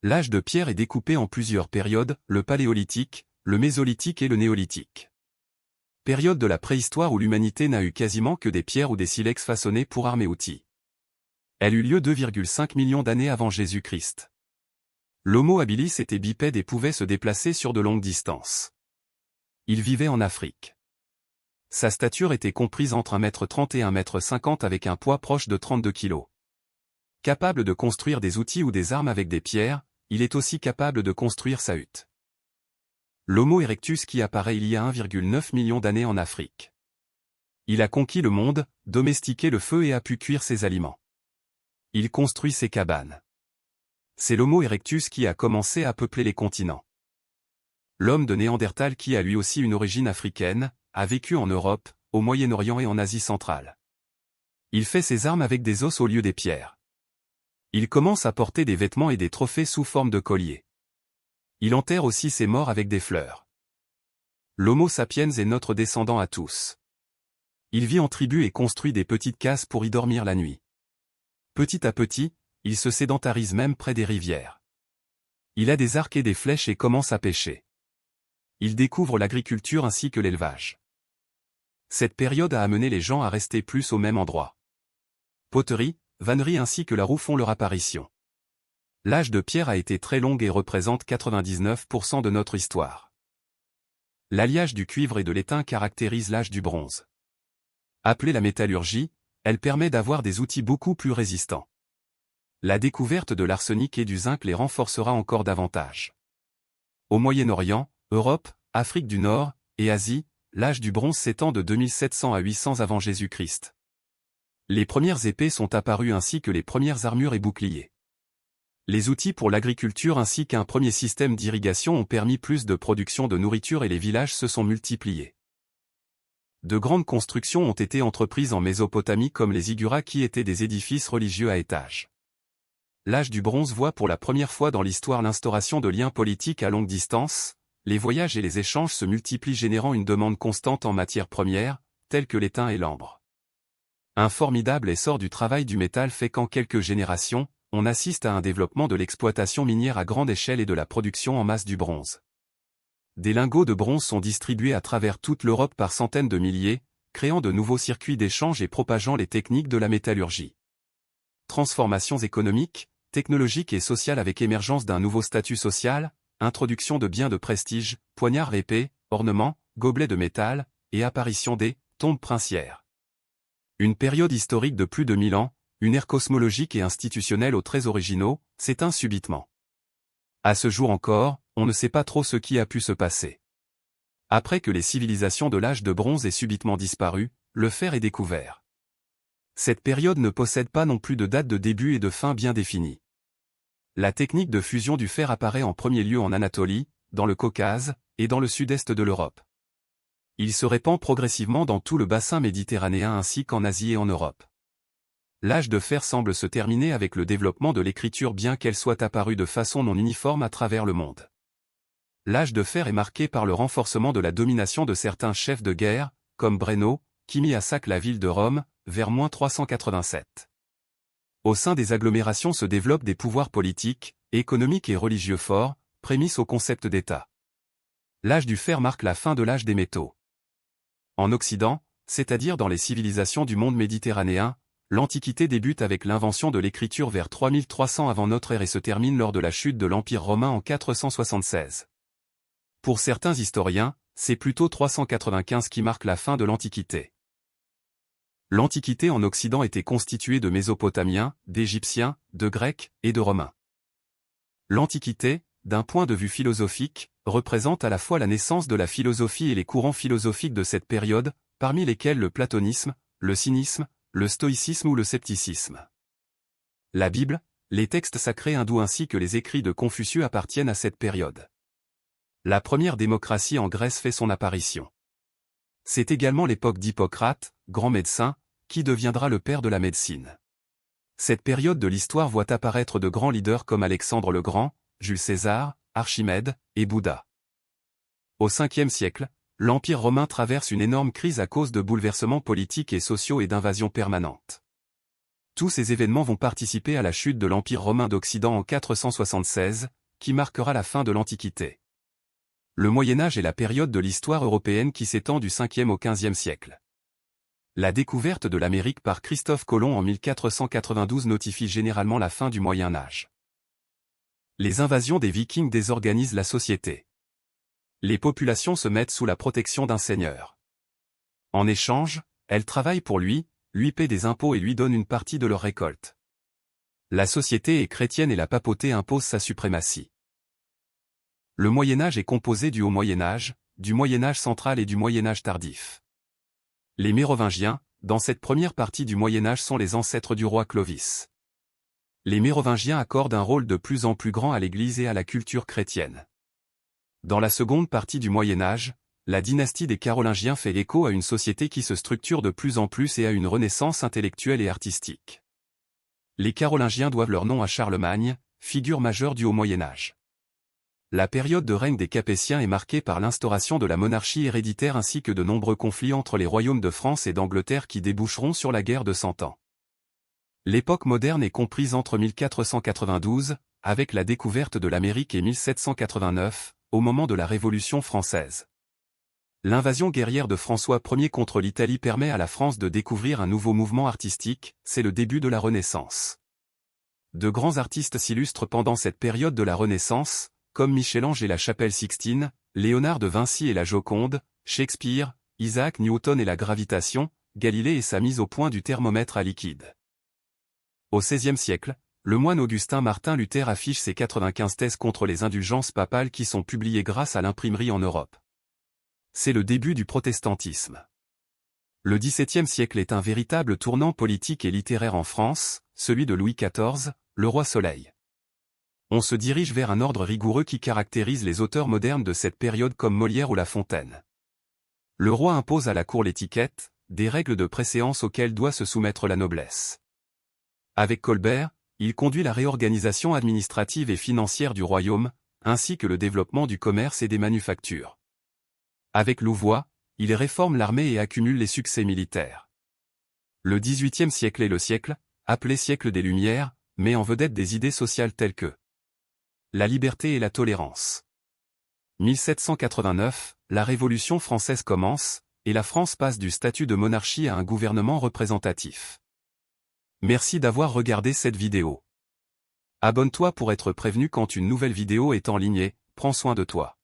L'âge de pierre est découpé en plusieurs périodes, le paléolithique, le mésolithique et le néolithique. Période de la préhistoire où l'humanité n'a eu quasiment que des pierres ou des silex façonnés pour armes et outils. Elle eut lieu 2,5 millions d'années avant Jésus-Christ. L'Homo habilis était bipède et pouvait se déplacer sur de longues distances. Il vivait en Afrique. Sa stature était comprise entre 1,30 m et 1,50 m avec un poids proche de 32 kg. Capable de construire des outils ou des armes avec des pierres, il est aussi capable de construire sa hutte. L'Homo erectus qui apparaît il y a 1,9 million d'années en Afrique. Il a conquis le monde, domestiqué le feu et a pu cuire ses aliments. Il construit ses cabanes. C'est l'Homo erectus qui a commencé à peupler les continents. L'homme de Néandertal qui a lui aussi une origine africaine, a vécu en Europe, au Moyen-Orient et en Asie centrale. Il fait ses armes avec des os au lieu des pierres. Il commence à porter des vêtements et des trophées sous forme de colliers. Il enterre aussi ses morts avec des fleurs. L'Homo sapiens est notre descendant à tous. Il vit en tribu et construit des petites cases pour y dormir la nuit. Petit à petit, il se sédentarise même près des rivières. Il a des arcs et des flèches et commence à pêcher. Il découvre l'agriculture ainsi que l'élevage. Cette période a amené les gens à rester plus au même endroit. Poterie, vannerie ainsi que la roue font leur apparition. L'âge de pierre a été très long et représente 99% de notre histoire. L'alliage du cuivre et de l'étain caractérise l'âge du bronze. Appelée la métallurgie, elle permet d'avoir des outils beaucoup plus résistants. La découverte de l'arsenic et du zinc les renforcera encore davantage. Au Moyen-Orient, Europe, Afrique du Nord et Asie, l'âge du bronze s'étend de 2700 à 800 avant Jésus-Christ. Les premières épées sont apparues ainsi que les premières armures et boucliers. Les outils pour l'agriculture ainsi qu'un premier système d'irrigation ont permis plus de production de nourriture et les villages se sont multipliés. De grandes constructions ont été entreprises en Mésopotamie comme les zigguras qui étaient des édifices religieux à étages. L'âge du bronze voit pour la première fois dans l'histoire l'instauration de liens politiques à longue distance, les voyages et les échanges se multiplient générant une demande constante en matières premières, telles que l'étain et l'ambre. Un formidable essor du travail du métal fait qu'en quelques générations, on assiste à un développement de l'exploitation minière à grande échelle et de la production en masse du bronze. Des lingots de bronze sont distribués à travers toute l'Europe par centaines de milliers, créant de nouveaux circuits d'échange et propageant les techniques de la métallurgie. Transformations économiques, technologiques et sociales avec émergence d'un nouveau statut social, introduction de biens de prestige, poignards, épées, ornements, gobelets de métal, et apparition des tombes princières. Une période historique de plus de 1000 ans, une ère cosmologique et institutionnelle aux traits originaux, s'éteint subitement. À ce jour encore, on ne sait pas trop ce qui a pu se passer. Après que les civilisations de l'âge de bronze aient subitement disparu, le fer est découvert. Cette période ne possède pas non plus de date de début et de fin bien définie. La technique de fusion du fer apparaît en premier lieu en Anatolie, dans le Caucase, et dans le sud-est de l'Europe. Il se répand progressivement dans tout le bassin méditerranéen ainsi qu'en Asie et en Europe. L'âge de fer semble se terminer avec le développement de l'écriture bien qu'elle soit apparue de façon non uniforme à travers le monde. L'âge de fer est marqué par le renforcement de la domination de certains chefs de guerre, comme Brennus, qui mit à sac la ville de Rome, vers -387. Au sein des agglomérations se développent des pouvoirs politiques, économiques et religieux forts, prémices au concept d'État. L'âge du fer marque la fin de l'âge des métaux. En Occident, c'est-à-dire dans les civilisations du monde méditerranéen, l'Antiquité débute avec l'invention de l'écriture vers 3300 avant notre ère et se termine lors de la chute de l'Empire romain en 476. Pour certains historiens, c'est plutôt 395 qui marque la fin de l'Antiquité. L'Antiquité en Occident était constituée de Mésopotamiens, d'Égyptiens, de Grecs et de Romains. L'Antiquité, d'un point de vue philosophique, représente à la fois la naissance de la philosophie et les courants philosophiques de cette période, parmi lesquels le platonisme, le cynisme, le stoïcisme ou le scepticisme. La Bible, les textes sacrés hindous ainsi que les écrits de Confucius appartiennent à cette période. La première démocratie en Grèce fait son apparition. C'est également l'époque d'Hippocrate, grand médecin, qui deviendra le père de la médecine. Cette période de l'histoire voit apparaître de grands leaders comme Alexandre le Grand, Jules César, Archimède et Bouddha. Au 5e siècle, l'Empire romain traverse une énorme crise à cause de bouleversements politiques et sociaux et d'invasions permanentes. Tous ces événements vont participer à la chute de l'Empire romain d'Occident en 476, qui marquera la fin de l'Antiquité. Le Moyen-Âge est la période de l'histoire européenne qui s'étend du 5e au 15e siècle. La découverte de l'Amérique par Christophe Colomb en 1492 notifie généralement la fin du Moyen-Âge. Les invasions des Vikings désorganisent la société. Les populations se mettent sous la protection d'un seigneur. En échange, elles travaillent pour lui paient des impôts et lui donnent une partie de leur récolte. La société est chrétienne et la papauté impose sa suprématie. Le Moyen-Âge est composé du Haut Moyen-Âge, du Moyen-Âge central et du Moyen-Âge tardif. Les Mérovingiens, dans cette première partie du Moyen-Âge, sont les ancêtres du roi Clovis. Les Mérovingiens accordent un rôle de plus en plus grand à l'Église et à la culture chrétienne. Dans la seconde partie du Moyen-Âge, la dynastie des Carolingiens fait écho à une société qui se structure de plus en plus et à une renaissance intellectuelle et artistique. Les Carolingiens doivent leur nom à Charlemagne, figure majeure du Haut Moyen-Âge. La période de règne des Capétiens est marquée par l'instauration de la monarchie héréditaire ainsi que de nombreux conflits entre les royaumes de France et d'Angleterre qui déboucheront sur la guerre de 100 ans. L'époque moderne est comprise entre 1492, avec la découverte de l'Amérique, et 1789, au moment de la Révolution française. L'invasion guerrière de François Ier contre l'Italie permet à la France de découvrir un nouveau mouvement artistique, c'est le début de la Renaissance. De grands artistes s'illustrent pendant cette période de la Renaissance, comme Michel-Ange et la Chapelle Sixtine, Léonard de Vinci et la Joconde, Shakespeare, Isaac Newton et la gravitation, Galilée et sa mise au point du thermomètre à liquide. Au XVIe siècle, le moine Augustin Martin Luther affiche ses 95 thèses contre les indulgences papales qui sont publiées grâce à l'imprimerie en Europe. C'est le début du protestantisme. Le XVIIe siècle est un véritable tournant politique et littéraire en France, celui de Louis XIV, le roi Soleil. On se dirige vers un ordre rigoureux qui caractérise les auteurs modernes de cette période comme Molière ou La Fontaine. Le roi impose à la cour l'étiquette, des règles de préséance auxquelles doit se soumettre la noblesse. Avec Colbert, il conduit la réorganisation administrative et financière du royaume, ainsi que le développement du commerce et des manufactures. Avec Louvois, il réforme l'armée et accumule les succès militaires. Le XVIIIe siècle est le siècle, appelé siècle des Lumières, met en vedette des idées sociales telles que la liberté et la tolérance. 1789, la Révolution française commence, et la France passe du statut de monarchie à un gouvernement représentatif. Merci d'avoir regardé cette vidéo. Abonne-toi pour être prévenu quand une nouvelle vidéo est en ligne et prends soin de toi.